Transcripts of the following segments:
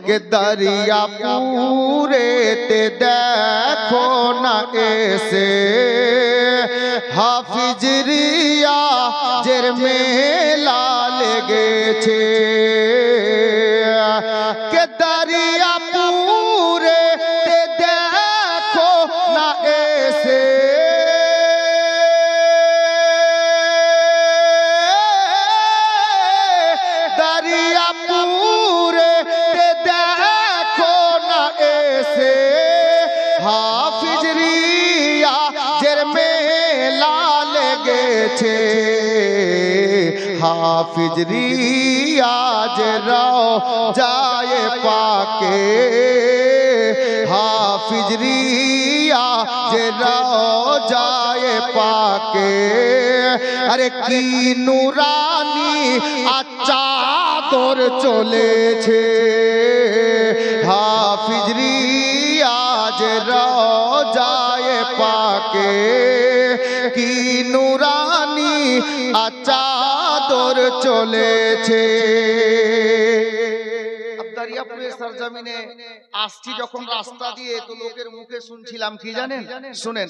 কে দরিয়া পুরেতে দেখো না এসে হাফিজ রিয়াজের মেলা লেগেছে। কে দরিয়া পুরেতে দেখো না এসে দরিয়া পুরেতে দেখো না এসে হাফিজ রিয়াজের মেলা লেগেছে। হাফিজ রিয়াজের রওজায়ে পাকে হাফিজ রিয়াজের রওজায়ে পাকে আরে কি নুরানি চাদর চলেছে। হাফিজ রিয়াজের রওজায়ে পাকে কি নুরানি চাদর চলেছে। দরিয়াপুরের সরজমিনে আসছি যখন রাস্তা দিয়ে তো লোকের মুখে শুনছিলাম কি জানেন, শুনেন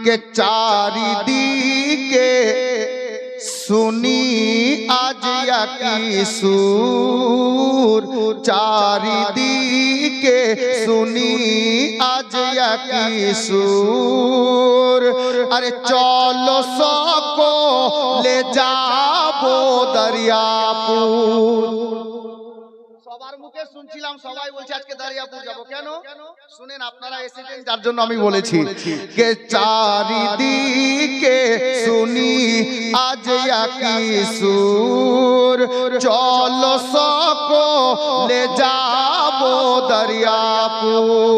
কে চারিদিকে শুনি আজ কি সুর চারিদিকে শুনি আজ কি সুর আরে চলো সকলে যাবো দরিয়াপুর। সবার মুখে শুনছিলাম সবাই বলছে আজকে দরিয়াপুর যাব। কেন শুনেন, আপনারা এসেছেন যার জন্য আমি বলেছি। কে চারিদিকে শুনি আজ কি সুর চলো সকলে যাবো দরিয়াপুর।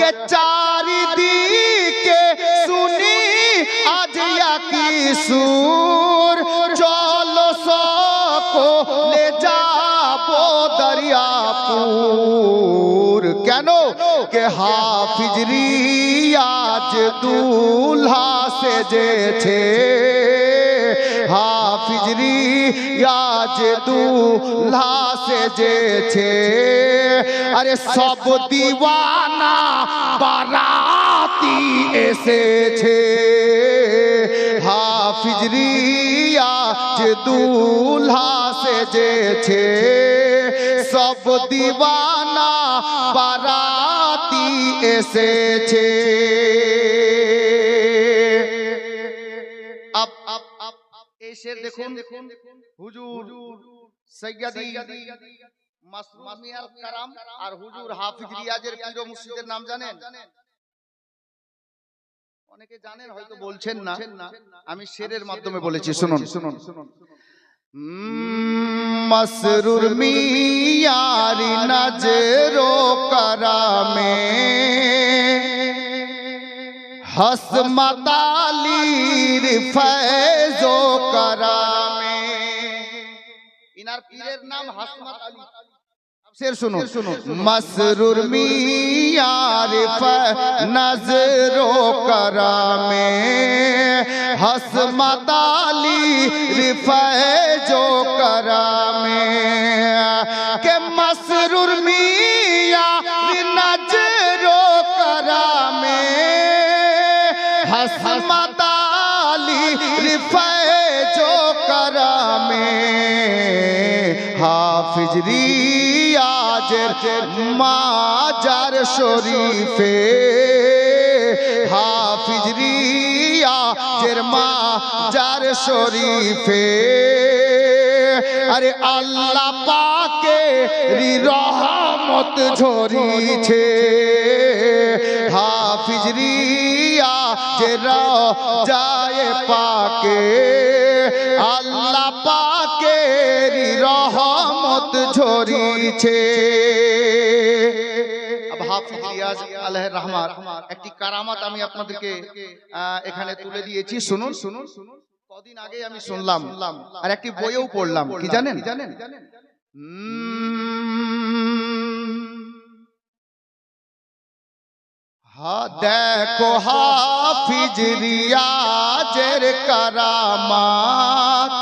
কে চারিদিকে শুনি আজ কি সুর চলো সকলে যাবো দরিয়াপুর। কেন কে হাফিজ রিয়াজ দুলহা সেজেছে হাফিজ রিয়াজ দুলহা সেজেছে আরে সব দিওয়ানা বারাতি এসেছে। হাফিজ রিয়াজ দুলহা সেজেছে সব দিওয়ানা বারাতি এসেছে। এই শের দেখুন হুজুর সৈয়দি মাসরুর মিয়াল কারাম আর হুজুর হাফিজ রিয়াজের পীর ও মুর্শিদের নাম জানেন? অনেকে জানেন হয়তো বলছেন না, আমি শেরের মাধ্যমে বলেছি শুনুন। মাসরুর মিয়ার নজরো কারামে হসমত আলীর ফয়জো কারামে। ইনার পীরের নাম হসমত আলী। শের শুনুন মাসরুর মিয়ার নজরো কারামে হসমত আলীর ফয়জো কারামে কে মাসরুর মিয়ার নজরো কারামে হসমত আলীর ফয়জো কারামে হাফিজ রিয়াজের মাজার শরীফে হাফিজ রিয়াজের মাজার শরীফে আরে আল্লাহ পাকের রহমত ঝরিছে। হাফিজ রিয়াজের রওজায়ে পাকে আল্লাহ পাকের রহমত ঝরিছে। হাফিজ রিয়াজ আলাইহির রহমাত একটি কারামাত আমি আপনাদেরকে এখানে তুলে দিয়েছি, শুনুন। কদিন আগে আমি শুনলাম আর একটি বইয়েও পড়লাম, কি জানেন? দেখো হাফিজ রিয়াজের কারামাত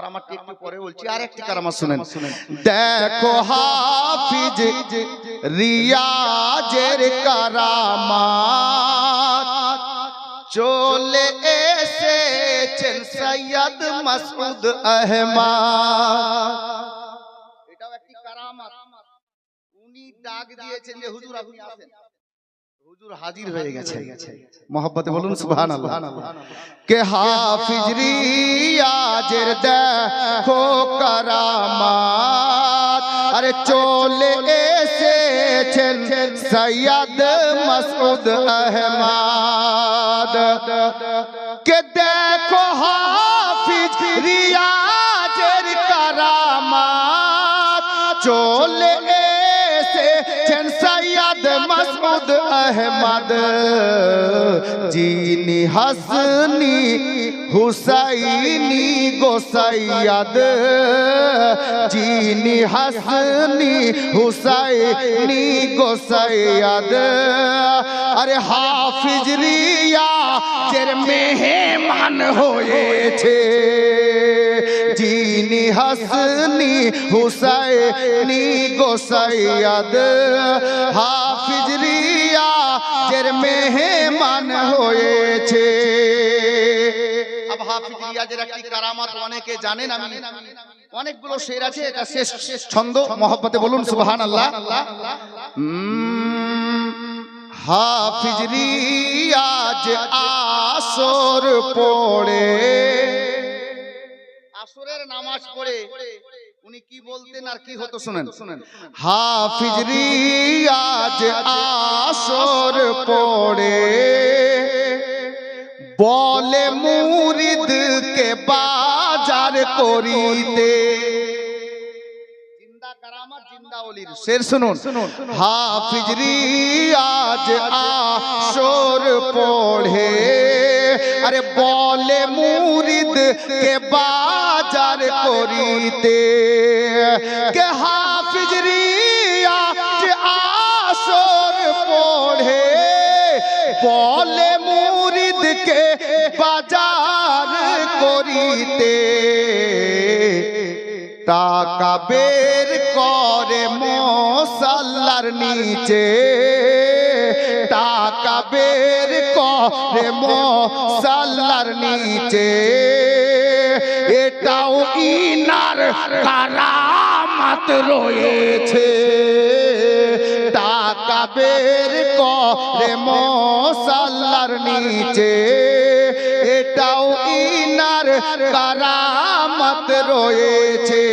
কারামাতটি একটু পরে বলছি, আর একটি কারামাত শুনেন। দেখো হাফিজ রিয়াজের কারামাত, চলে এসেছেন সৈয়দ মাসউদ আহমদ। এটাও একটি কারামাত। উনি ডাক দিয়েছেন যে হুজুর আপনি আসেন, হুজুর হাজির হয়ে গেছে। মহব্বতে বলুন সুবহানাল্লাহ। কে হাফিজ রিয়াজের দেখো কারামাত, আরে চলে এসেছেন সৈয়দ মাসউদ আহমদ। কে দেখো হাফিজ রিয়াজের কারামাত, চলে এসেছেন সৈয়দ মাসউদ আহমদ। যিনি হাসনি হুসাইনি গো সৈয়দ, যিনি হাসনি হুসাইনি গো সৈয়দ। আরে হাফিজ রিয়াজের মেহমান হয়েছে, যিনি হাসনি হুসাইনি গো সৈয়দ। হাফিজ রিয়াজের মেহমান হয়েছে। হাফিজ রিয়াজের একটি কারামাত অনেকে জানেন, আমি অনেকগুলো শের আছে, এটা শেষ ছন্দ। মহব্বতে বলুন সুবহানাল্লাহ। হাফিজ রিয়াজ আসর পড়ে, আসরের নামাজ পড়ে উনি কি বলতেন আর কি হতো শুনেন। হাফিজ রিয়াজ আসর পড়ে, বলে মুরিদকে বাজার করিতে। জিন্দা কারামাত, জিন্দা ওলির শের শুনুন। হাফিজ রিয়াজ আসর পড়ে, আরে বলে মুরিদকে বাজার করিতে। কে হাফিজ রিয়াজ আসর পড়ে, বলে মুরিদকে বাজার করিতে। টাকা বের করে মুসাল্লার নিচে, টাকা বের করে মুসাল্লার নিচে। এটাও ইনার কারামাত রয়েছে, টাকা বের করে মুসাল্লার নিচে। এটাও ইনার কারামাত রয়েছে।